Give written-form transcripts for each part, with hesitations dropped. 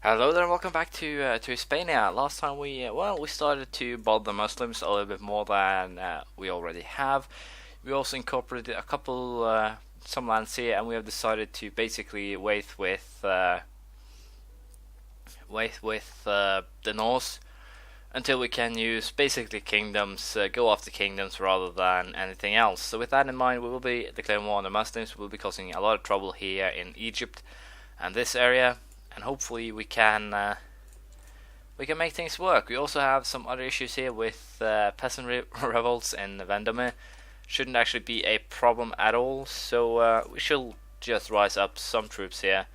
Hello there and welcome back to Hispania. Last time we started to bother the Muslims a little bit more than we already have. We also incorporated a couple some lands here, and we have decided to basically wait with the North until we can use basically kingdoms, go after kingdoms rather than anything else. So with that in mind, we will be declaring war on the Muslims. We will be causing a lot of trouble here in Egypt and this area. And hopefully we can make things work. We also have some other issues here with peasant revolts in Vendome. Shouldn't actually be a problem at all. So we should just rise up some troops here,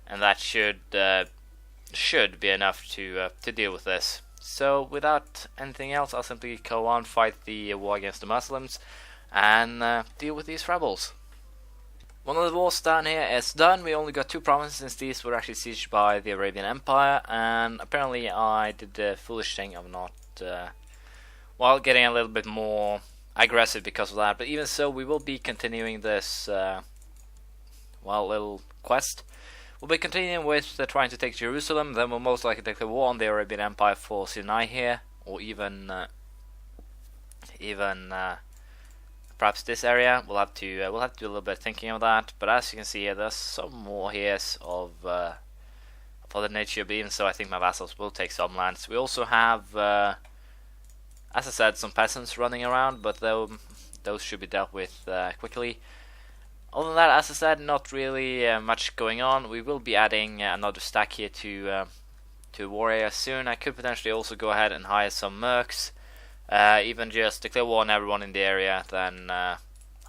and that should be enough to deal with this. So without anything else, I'll simply go on, fight the war against the Muslims, and deal with these rebels. One of the wars down here is done. We only got 2 provinces since these were actually sieged by the Arabian Empire, and apparently I did the foolish thing of not, getting a little bit more aggressive because of that. But even so, we will be continuing this, little quest. We'll be continuing with trying to take Jerusalem, then we'll most likely take the war on the Arabian Empire for Sinai here, or even perhaps this area. We'll have to do a little bit of thinking of that. But as you can see here, there's some more here of other nature. But even so, I think my vassals will take some lands. We also have, as I said, some peasants running around, but those should be dealt with quickly. Other than that, as I said, not really much going on. We will be adding another stack here to war area soon. I could potentially also go ahead and hire some mercs. Even just declare war on everyone in the area, then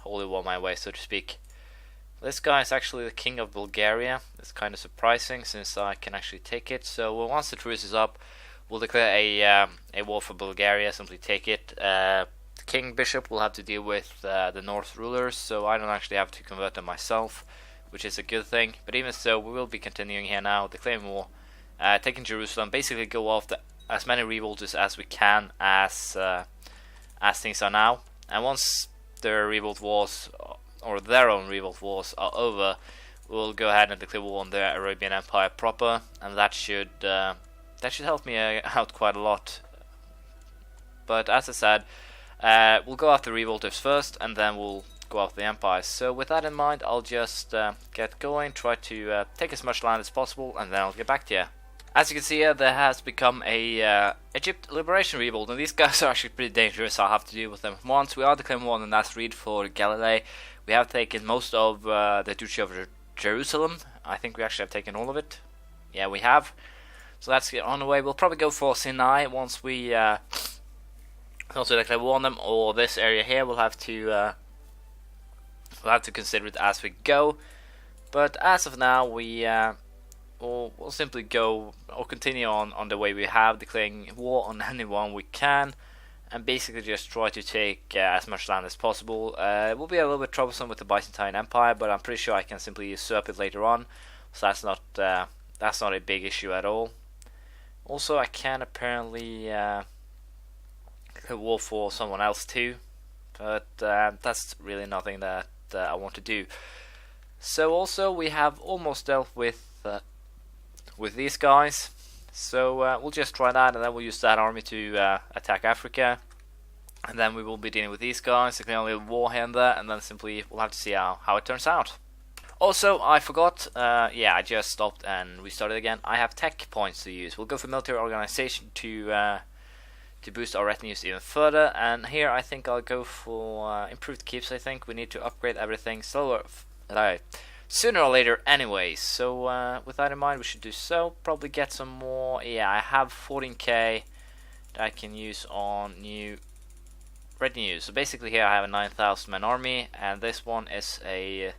holy war my way, so to speak. This guy is actually the king of Bulgaria. It's kind of surprising since I can actually take it. So once the truce is up, we'll declare a war for Bulgaria. Simply take it. The king bishop will have to deal with the north rulers, so I don't actually have to convert them myself, which is a good thing. But even so, we will be continuing here now, declaring war, taking Jerusalem. Basically, go after as many revolters as we can as things are now, and once their revolt wars or their own revolt wars are over, we'll go ahead and declare war on the Arabian Empire proper, and that should help me out quite a lot. But as I said, we'll go after revolters first, and then we'll go after the empire. So with that in mind, I'll just get going, try to take as much land as possible, and then I'll get back to you. As you can see here, there has become a Egypt liberation revolt, and these guys are actually pretty dangerous. I'll have to deal with them once. We are declaring war on the Nasrid for Galilee. We have taken most of the Duchy of Jerusalem. I think we actually have taken all of it. Yeah, we have. So let's get on the way. We'll probably go for Sinai once we also declare war on them, or this area here. We'll have to consider it as we go. But as of now, we'll simply go or continue on the way we have, declaring war on anyone we can, and basically just try to take as much land as possible. It will be a little bit troublesome with the Byzantine Empire, but I'm pretty sure I can simply usurp it later on, so that's not a big issue at all. Also, I can apparently declare war for someone else too, but that's really nothing that I want to do. So also we have almost dealt with these guys, so we'll just try that, and then we'll use that army to attack Africa, and then we will be dealing with these guys, declaring a little war here and there, and then simply we'll have to see how it turns out. Also, I forgot, I just stopped and restarted again. I have tech points to use. We'll go for military organization to boost our retinues even further, and here I think I'll go for improved keeps. I think we need to upgrade everything sooner or later anyways, so with that in mind we should do so. Probably get some more. I have 14k that I can use on new retinue. So basically here I have a 9,000 man army, and this one is a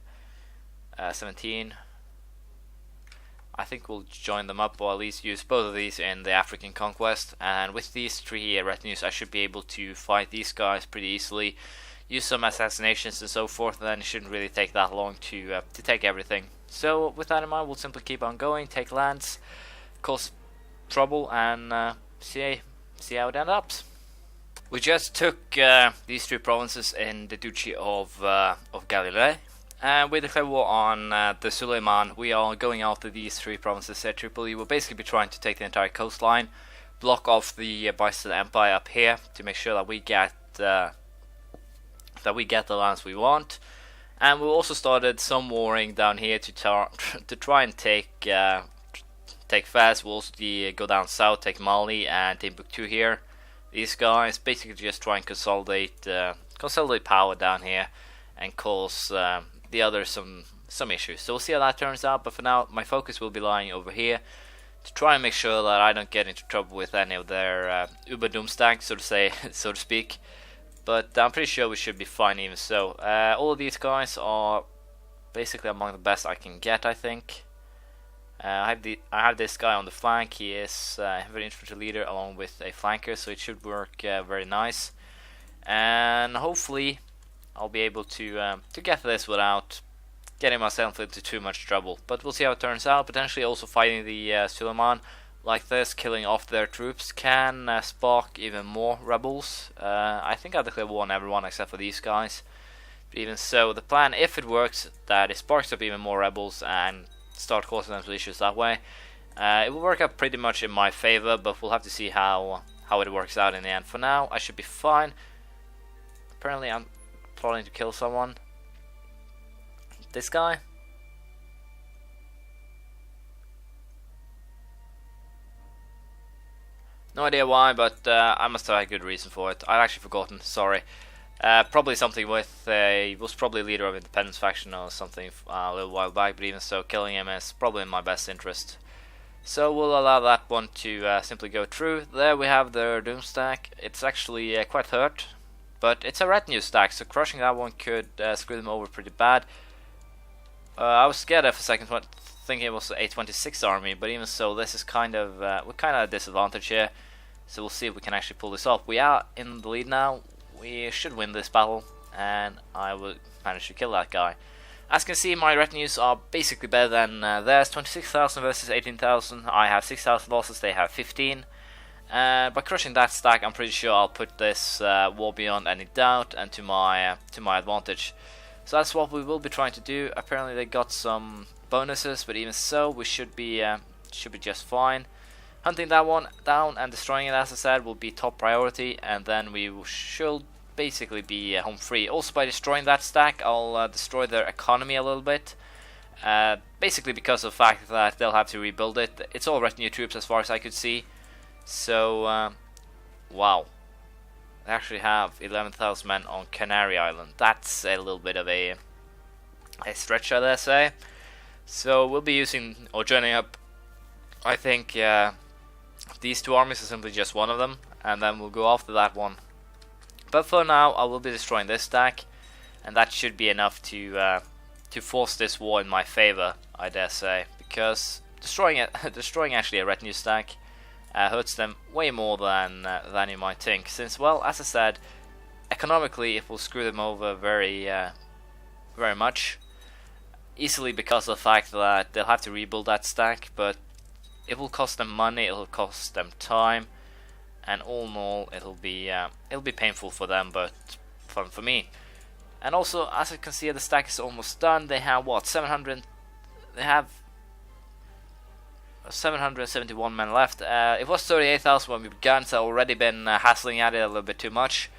17. I think we'll join them up, or at least use both of these in the African conquest, and with these 3 retinues I should be able to fight these guys pretty easily. Use some assassinations and so forth, and then it shouldn't really take that long to take everything. So with that in mind, we'll simply keep on going, take lands, cause trouble, and see how it ends up. We just took these 3 provinces in the Duchy of Galilee, And we declare war on the Suleiman. We are going after these three provinces here. Tripoli will basically be trying to take the entire coastline, block off the Byzantine Empire up here to make sure that we get the lands we want. And we also started some warring down here to try and take Fez. We'll also go down south, take Mali and Timbuktu here. These guys basically just try and consolidate power down here and cause the others some issues. So we'll see how that turns out. But for now, my focus will be lying over here to try and make sure that I don't get into trouble with any of their Uber Doom stacks, so to speak. But I'm pretty sure we should be fine even so. All of these guys are basically among the best I can get, I think. I have this guy on the flank. He is a heavy infantry leader along with a flanker, so it should work very nice. And hopefully I'll be able to get this without getting myself into too much trouble. But we'll see how it turns out. Potentially also fighting the Suleiman like this, killing off their troops, can spark even more rebels. I think I'll declare war on everyone except for these guys. But even so, the plan, if it works, that it sparks up even more rebels and start causing them issues that way. It will work out pretty much in my favor, but we'll have to see how it works out in the end. For now, I should be fine. Apparently, I'm plotting to kill someone. This guy. No idea why, but I must have had a good reason for it. I've actually forgotten, sorry. Probably something with he was probably leader of Independence faction or something a little while back, but even so, killing him is probably in my best interest. So we'll allow that one to simply go through. There we have their Doom stack. It's actually quite hurt, but it's a retinue stack, so crushing that one could screw them over pretty bad. I was scared there for a second, thinking it was a 26 army, but even so, this is we're kind of at a disadvantage here. So we'll see if we can actually pull this off. We are in the lead now. We should win this battle, and I will manage to kill that guy. As you can see, my retinues are basically better than theirs. 26,000 versus 18,000. I have 6,000 losses, they have 15. By crushing that stack, I'm pretty sure I'll put this war beyond any doubt and to my advantage. So that's what we will be trying to do. Apparently they got some bonuses, but even so, we should be just fine. Hunting that one down and destroying it, as I said, will be top priority, and then we should basically be home free. Also, by destroying that stack, I'll destroy their economy a little bit. Basically because of the fact that they'll have to rebuild it. It's all retinue troops as far as I could see. So, wow. They actually have 11,000 men on Canary Island. That's a little bit of a stretch, I dare say. So we'll be using, or joining up, I think, these two armies are simply just one of them, and then we'll go after that one. But for now, I will be destroying this stack, and that should be enough to force this war in my favor, I dare say, because destroying actually a retinue stack hurts them way more than you might think. Since, well, as I said, economically it will screw them over very much, easily because of the fact that they'll have to rebuild that stack, but it will cost them money, it'll cost them time, and all in all, it'll be painful for them, but fun for me. And also, as you can see, the stack is almost done. They have what, 700? They have 771 men left. It was 38,000 when we began, so I've already been hassling at it a little bit too much.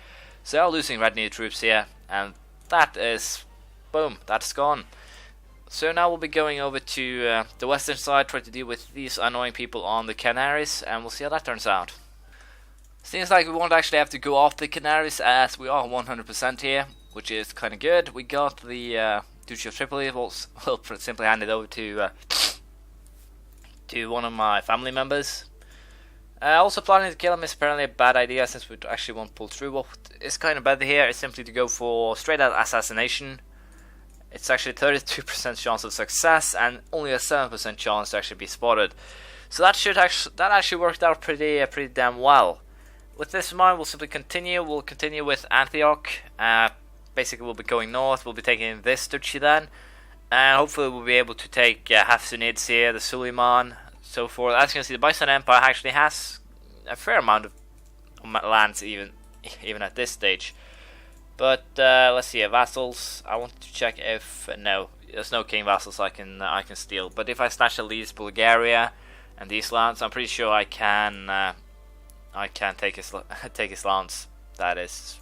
So I'm losing retinue troops here, and that is, boom, that's gone. So now we'll be going over to the western side, try to deal with these annoying people on the Canaries, and we'll see how that turns out. Seems like we won't actually have to go off the Canaries, as we are 100% here, which is kind of good. We got the Duchy of Tripoli. We'll simply hand it over to one of my family members. Also, planning to kill him is apparently a bad idea, since we actually won't pull through. What is kind of bad here is simply to go for straight out assassination. It's actually 32% chance of success and only a 7% chance to actually be spotted. So that actually worked out pretty damn well. With this in mind, we'll simply continue. We'll continue with Antioch. Basically, we'll be going north. We'll be taking this duchy then, and hopefully we'll be able to take Hafsunids here, the Suleiman, so forth. As you can see, the Byzantine Empire actually has a fair amount of lands, even at this stage. But let's see, vassals. I want to check if no, there's no king vassals I can steal. But if I snatch at least Bulgaria and these lands, I'm pretty sure I can take his lands. That is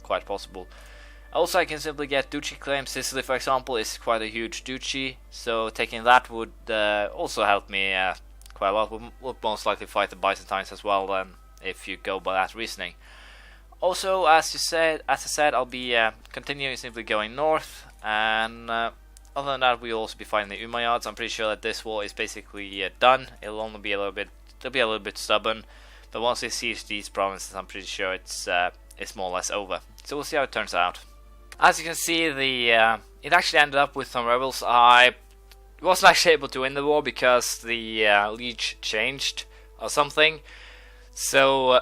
quite possible. Also, I can simply get duchy claims. Sicily, for example, is quite a huge duchy, so taking that would also help me quite a lot. We'll most likely fight the Byzantines as well, if you go by that reasoning. Also, as I said, I'll be continuing simply going north, and other than that, we'll also be fighting the Umayyads. I'm pretty sure that this war is basically done. It'll only be a little bit stubborn, but once they siege these provinces, I'm pretty sure it's more or less over. So we'll see how it turns out. As you can see, it actually ended up with some rebels. I wasn't actually able to win the war because the liege changed or something. So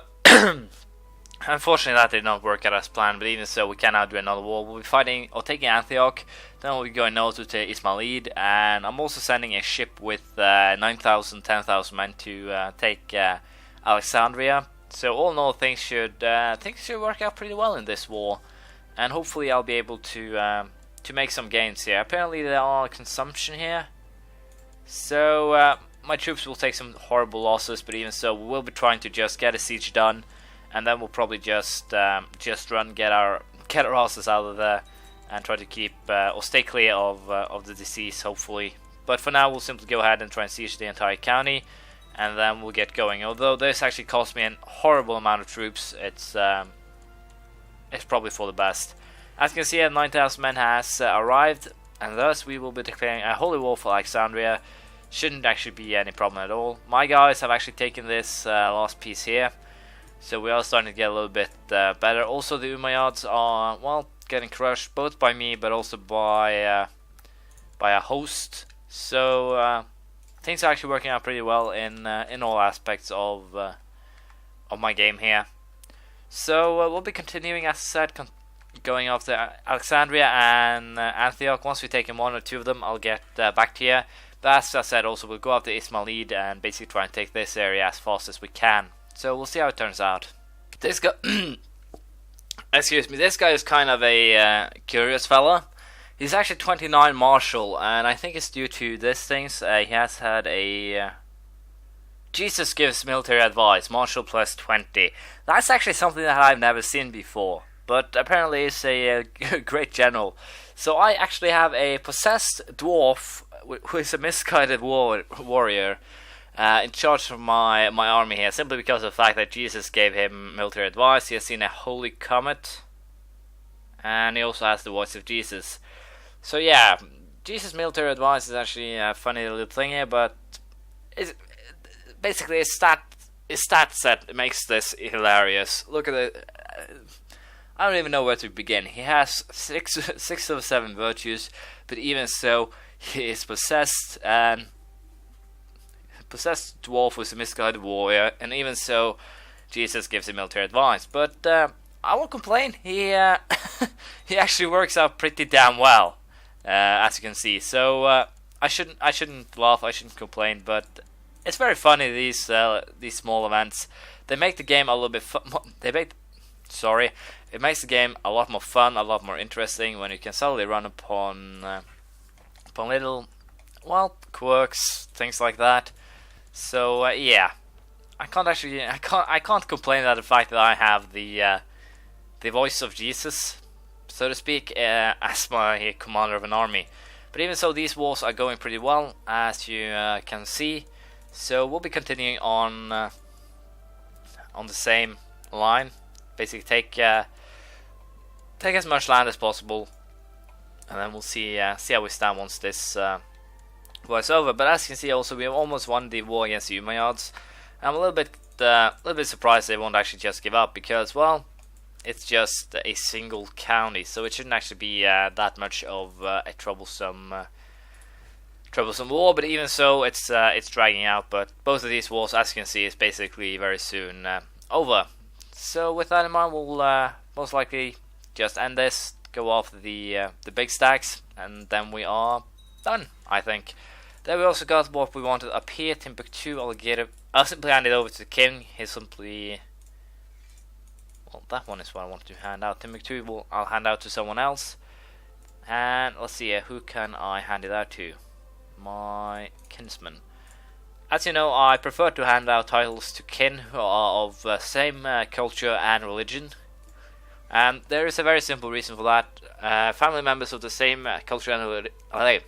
unfortunately, that did not work out as planned. But even so, we can now do another war. We'll be fighting or taking Antioch. Then we'll be going north to Ismailid, and I'm also sending a ship with 9,000, 10,000 men to take Alexandria. So all in all, things should work out pretty well in this war. And hopefully I'll be able to make some gains here. Apparently there are consumption here, so my troops will take some horrible losses. But even so, we will be trying to just get a siege done, and then we'll probably just get our asses out of there and try to keep or stay clear of the disease, hopefully. But for now, we'll simply go ahead and try and siege the entire county, and then we'll get going. Although this actually cost me a horrible amount of troops, it's probably for the best. As you can see, 9,000 men has arrived, and thus we will be declaring a holy war for Alexandria. Shouldn't actually be any problem at all. My guys have actually taken this last piece here, so we are starting to get a little bit better. Also, the Umayyads are, well, getting crushed both by me, but also by a host. So things are actually working out pretty well in all aspects of my game here. So we'll be continuing, as I said, going after Alexandria and Antioch. Once we've taken one or two of them, I'll get back to you. But as I said, also we'll go after Ismailid and basically try and take this area as fast as we can. So we'll see how it turns out. This guy, excuse me, this guy is kind of a curious fella. He's actually 29 martial, and I think it's due to this things. He has had a Jesus gives military advice, martial plus 20. That's actually something that I've never seen before, but apparently it's a great general. So I actually have a possessed dwarf who is a misguided warrior in charge of my army here, simply because of the fact that Jesus gave him military advice. He has seen a holy comet, and he also has the voice of Jesus. So yeah, Jesus' military advice is actually a funny little thing here, but basically his stat set makes this hilarious. Look at it. I don't even know where to begin. He has six of 7 virtues, but even so, he is possessed, and possessed dwarf was a misguided warrior, and even so, Jesus gives him military advice. But I won't complain. He he actually works out pretty damn well, as you can see. So I shouldn't laugh. I shouldn't complain. But it's very funny, these small events. They make the game a little bit it makes the game a lot more fun, a lot more interesting when you can suddenly run upon little, well, quirks, things like that. So yeah, I can't complain at the fact that I have the voice of Jesus, so to speak, as my commander of an army. But even so, these wars are going pretty well, as you can see. So we'll be continuing on the same line. Basically, take as much land as possible, and then we'll see how we stand once this war is over. But as you can see, also we have almost won the war against the Umayyads. I'm a little bit surprised they won't actually just give up, because, well, it's just a single county, so it shouldn't actually be that much of a troublesome war. But even so, it's dragging out. But both of these wars, as you can see, is basically very soon over. So with that in mind, we'll most likely just end this, go off the big stacks, and then we are done, I think. Then we also got what we wanted up here, Timbuktu. I'll simply hand it over to the king. He'll simply, Well, that one is what I wanted to hand out. Timbuktu, I'll hand out to someone else. And let's see here, who can I hand it out to? My kinsman. As you know, I prefer to hand out titles to kin who are of same culture and religion. And there is a very simple reason for that. Family members of the same culture and religion.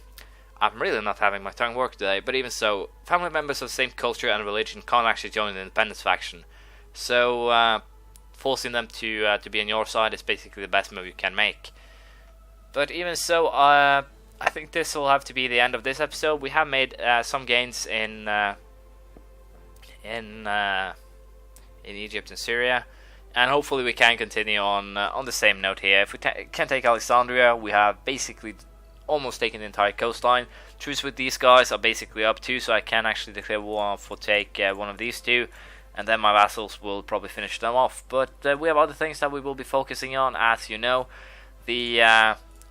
I'm really not having my tongue work today, but even so, family members of the same culture and religion can't actually join the independence faction. So, forcing them to be on your side is basically the best move you can make. But even so, I think this will have to be the end of this episode. We have made some gains in Egypt and Syria, and hopefully we can continue on the same note here. If we can take Alexandria, we have basically almost taken the entire coastline. Truce with these guys are basically up too, so I can actually declare war for take one of these two, and then my vassals will probably finish them off. But we have other things that we will be focusing on, as you know.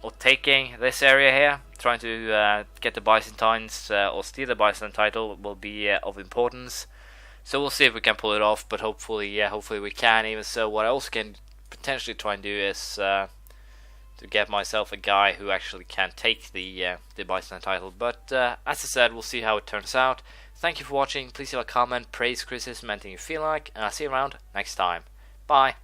Or taking this area here, trying to get the Byzantines or steal the Byzantine title will be of importance. So we'll see if we can pull it off, but hopefully we can. Even so, what I also can potentially try and do is to get myself a guy who actually can take the Byzantine title. But as I said, we'll see how it turns out. Thank you for watching. Please leave a comment, praise, criticism, anything you feel like, and I'll see you around next time. Bye.